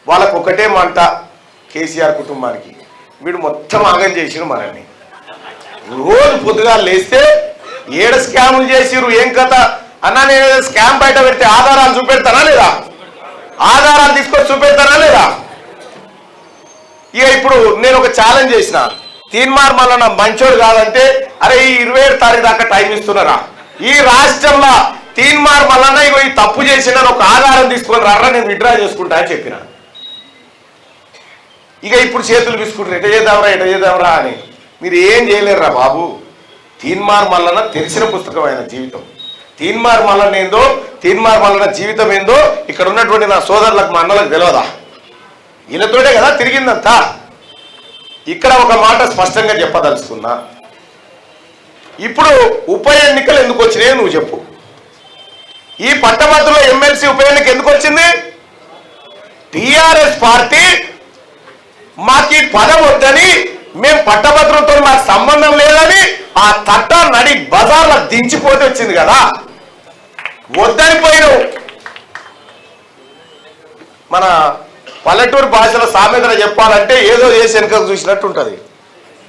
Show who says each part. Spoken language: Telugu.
Speaker 1: వాళ్ళకు ఒకటే మంట కేసీఆర్ కుటుంబానికి, వీడు మొత్తం ఆగం చేసిరు మనల్ని. రోజు పొద్దుగా లేస్తే ఏడ స్కాములు చేసిరు ఏం కథ అన్నా, నేను స్కామ్ బయట పెడితే ఆధారాలు చూపెడతానా లేదా, ఆధారాలు తీసుకొని చూపెడతానా లేదా. ఇక ఇప్పుడు నేను ఒక ఛాలెంజ్ చేసిన, తీన్మార్ మల్లన్న మంచోడు కాదంటే అరే ఈ 27 తారీఖు దాకా టైం ఇస్తున్నారా, ఈ రాష్ట్రంలో తీన్మార్ మల్లన్న ఇగో ఈ తప్పు చేసిందని ఒక ఆధారం తీసుకొని రారా, నేను విత్డ్రా చేసుకుంటా అని చెప్పిన. ఇక ఇప్పుడు చేతులు తీసుకుంటారు ఎట చేద్దాంరా అని. మీరు ఏం చేయలేరురా బాబు. తీన్మార్ మల్లన్న తెలిసిన పుస్తకం ఆయన జీవితం. తీన్మార్ మల్లన్న ఏందో, తీన్మార్ మల్లన్న జీవితం ఏందో ఇక్కడ ఉన్నటువంటి నా సోదరులకు మా అన్నలకు తెలియదా? ఈయనతోటే కదా తిరిగిందంతా. ఇక్కడ ఒక మాట స్పష్టంగా చెప్పదలుచుకున్నా, ఇప్పుడు ఉప ఎన్నికలు ఎందుకు వచ్చినాయో నువ్వు చెప్పు. ఈ పట్టభద్రుల ఎమ్మెల్సీ ఉప ఎన్నిక ఎందుకు వచ్చింది? టిఆర్ఎస్ పార్టీ మాకు ఈ పదం వద్దని, మేము పట్టభద్రులతో మాకు సంబంధం లేదని ఆ తట్ట నడి బజార్లో దించిపోతే వచ్చింది కదా. వద్దని పోయినావు. మన పల్లెటూరు భాషలో సామెతలు చెప్పాలంటే ఏదో చేసి వెనుక చూసినట్టు ఉంటుంది.